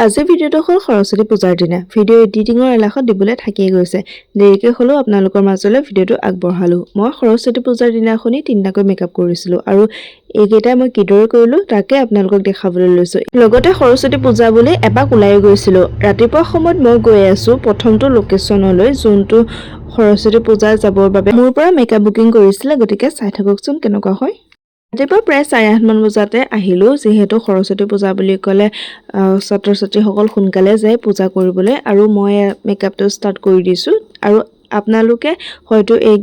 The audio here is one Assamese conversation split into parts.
আজি ভিডিঅ'টো হ'ল সৰস্বতী পূজাৰ দিনা ভিডিঅ' এডিটিঙৰ এলাহত দিবলৈ থাকিয়ে গৈছে দেৰিকৈ হ'লেও আপোনালোকৰ মাজলৈ ভিডিঅ'টো আগবঢ়ালো মই সৰস্বতী পূজাৰ দিনাখনি তিনিটাকৈ মেকআপ কৰিছিলো আৰু এইকেইটা মই কিদৰে কৰিলো তাকে আপোনালোকক দেখাবলৈ লৈছো লগতে সৰস্বতী পূজা বুলি এপাক ওলাই গৈছিলো ৰাতিপুৱা সময়ত মই গৈ আছো প্ৰথমটো লোকেশ্যনলৈ যোনটো সৰস্বতী পূজা যাবৰ বাবে মোৰ পৰা মেকআপ বুকিং কৰিছিলে গতিকে চাই থাককচোন কেনেকুৱা হয় ৰাতিপুৱা প্ৰায় 8:30 মান বজাতে আহিলো যেহেতু সৰস্বতী পূজা বুলি ক'লে ছাত্ৰ-ছাত্ৰীসকল সোনকালে যায় পূজা কৰিবলৈ আৰু মই মেকআপটো ষ্টাৰ্ট কৰি দিছো আৰু আপোনালোকে হয়তো এক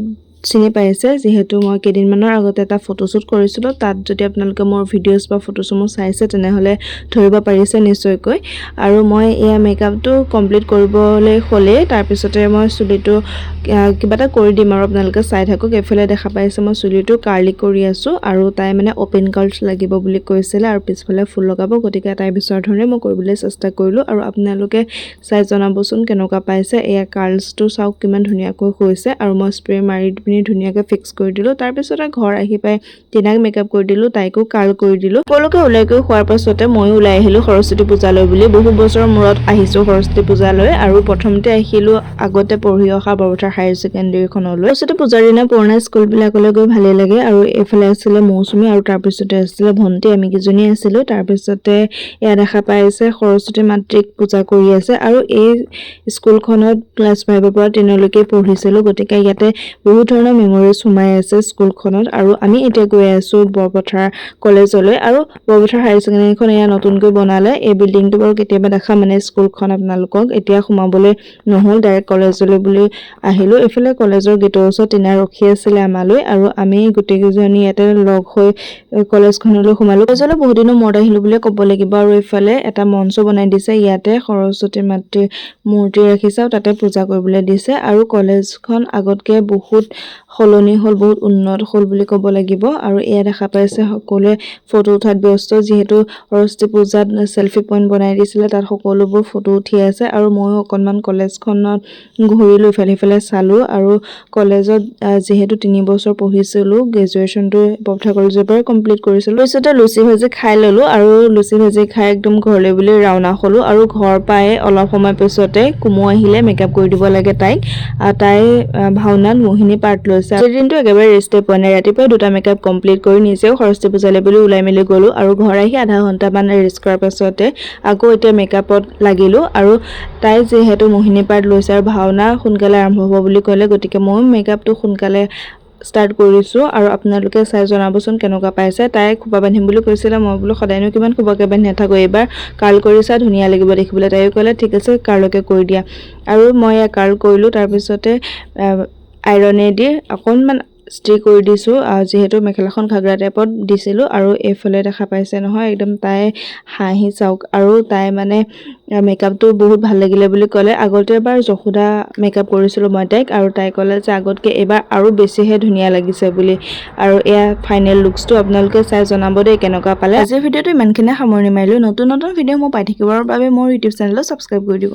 চিনি পাইছে যেহেতু মই কেদিনমানৰ আগতে এটা ফটোশুট কৰিছিলো তাত যদি আপোনালোকে মোৰ ভিডিঅ'ছ বা ফটোসমূহ চাইছে তেনেহলে ধৰিব পাৰিছে নিশ্চয়কৈ আৰু মই এই মেকআপটো কমপ্লিট কৰিবলৈ হ'লে তাৰ পিছতে মই চুলিটো কিবা এটা কৰি দিম আৰু আপোনালোকে চাই থাকক এফালে দেখা পাইছে মই চুলিটো কাৰ্লি কৰি আছো আৰু তাই মানে ওপেন কাৰ্লছ লাগিব বুলি কৈছিলে আৰু পিছফালে ফুল লগাব গতিকে তাই বিচৰা ধৰণে মই কৰিবলৈ চেষ্টা কৰিলো আৰু আপোনালোকে চাই জনাবচোন কেনেকুৱা পাইছে এই কাৰ্লছটো চাওক কিমান ধুনীয়াকৈ হৈছে আৰু মই স্প্ৰে মাৰি ধুনীয়াকৈ ফিক্স কৰি দিলো তাৰ পিছতে ঘৰ আহি পাই তিনাক মেকআপ কৰি দিলো তাইকো কাৰ্ল কৰি দিলো সকলোকে ওলাই গৈ খোৱাৰ পাছতে মই ওলাই আহিলো সৰস্বতী পূজালৈ বুলি বহু বছৰৰ মূৰত আহিছো সৰস্বতী পূজালৈ আৰু প্ৰথমতে আহিলো আগতে পঢ়ি অহা বৰপথাৰ হায়াৰ সেকেন্ডাৰীখনলৈ সৰস্বতী পূজাৰ দিনা পুৰণা স্কুল বিলাকলৈ গৈ ভালে লাগে আৰু এফালে আছিলে মৌচুমী আৰু তাৰ পিছতে আছিলে ভন্টি আমি কিজনী আছিলো তাৰ পিছতে এয়া দেখা পাইছে সৰস্বতী মাতৃক পূজা কৰি আছে আৰু এই স্কুলখনত ক্লাছ 5 ৰ পৰা 10 লৈকে পঢ়িছিলো গতিকে ইয়াতে বহুত ধৰণৰ মেমৰিজ সোমাই আছে স্কুলখনত আৰু আমি এতিয়া গৈ আছো বৰপথাৰ কলেজলৈ আৰু বৰপথাৰ হায়াৰ সেকেন্ডাৰীখন এয়া নতুনকৈ বনালে এই বিল্ডিংটো বাৰু কেতিয়াবা দেখা মানে স্কুলখন আপোনালোকক এতিয়া সোমাবলৈ নহল ডাইৰেক্ট কলেজলৈ বুলি আহিলো এফালে কলেজৰ গেটৰ ওচৰত তিনা ৰখি আছিল আমালৈ আৰু আমি গোটেইকেইজনী ইয়াতে লগ হৈ কলেজখনলৈ সোমালো কলেজলৈ বহুত দিনৰ মূৰত আহিলো বুলি ক'ব লাগিব আৰু এফালে এটা মঞ্চ বনাই দিছে ইয়াতে সৰস্বতী মাতৃৰ মূৰ্তি ৰাখিছে আৰু তাতে পূজা কৰিবলৈ দিছে আৰু কলেজখন আগতকে বহুত সলনি হল বহুত উন্নত হল বুলি ক'ব লাগিব আৰু এয়া দেখা পাইছে সকলোৱে ফটো উঠাত ব্যস্ত যেহেতু সৰস্বতী পূজাত সেলফি পইণ্ট বনাই দিছিলে তাত সকলোবোৰ ফটো উঠি আছে আৰু মই অকনমান কলেজখনত ঘূৰিলো ইফালে চালো আৰু কলেজত যেহেতু 3 বছৰ পঢ়িছিলো গ্ৰেজুৱেচনটো বৰপথাৰ কলেজৰ পৰা কমপ্লিট কৰিছিলো পিছতে লুচি ভাজি খাই ললো আৰু লুচি ভাজি খাই একদম ঘৰলৈ বুলি ৰাওনা হলো আৰু ঘৰ পাই অলপ সময় পিছতে কুমু আহিলে মেকআপ কৰি দিব লাগে তাইক তাই ভাওনাত মোহিনী পাৰ্ট লৈছে দিনটো একেবাৰে ৰেষ্টে পোৱা নাই ৰাতিপুৱা দুটা মেকআপ কমপ্লিট কৰি নিজেও সৰস্বতী পূজালৈ বুলি ওলাই মেলি গলো আৰু ঘৰ আহি আধা ঘণ্টা মান ৰেষ্ট কৰাৰ পাছতে আকৌ এতিয়া মেকআপত লাগিলো আৰু তাই যেহেতু মোহিনী পাৰ্ট লৈছে আৰু ভাওনা সোনকালে আৰম্ভ হ'ব বুলি ক'লে গতিকে মই মেকআপটো সোনকালে ষ্টাৰ্ট কৰিছো আৰু আপোনালোকে চাই জনাবচোন কেনেকুৱা পাইছে তাই খোপা বান্ধিম বুলি কৈছিলে মই বোলো সদায়নো কিমান খোপাকে বান্ধি নাথাকো এইবাৰ কাৰ্ল কৰি চা ধুনীয়া লাগিব দেখিবলৈ তাইও ক'লে ঠিক আছে কাৰ্লকে কৰি দিয়া আৰু মই কাৰ্ল কৰিলো তাৰ পিছতে আইৰনেদি অকনমান ষ্ট্ৰি কৰি দিছো যেহেতু মেখেলাখন ঘাগৰা টাইপত দিছিলো আৰু এইফালে দেখা পাইছে নহয় একদম তাই হাঁহি চাওক আৰু তাই মানে মেকআপটো বহুত ভাল লাগিলে বুলি ক'লে আগতে এবাৰ যশোদা মেকআপ কৰিছিলো মই তাইক আৰু তাই ক'লে যে আগতকে এবাৰ আৰু বেছিহে ধুনীয়া লাগিছে বুলি আৰু এয়া ফাইনেল লুকছটো আপোনালোকে চাই জনাব দেই কেনেকুৱা পালে আজিৰ ভিডিঅ'টো ইমানখিনিয়ে সামৰণি মাৰিলো নতুন ভিডিঅ' মই পাই থাকিবৰ বাবে মোৰ ইউটিউব চেনেলটো সাবস্ক্ৰাইব কৰি দিব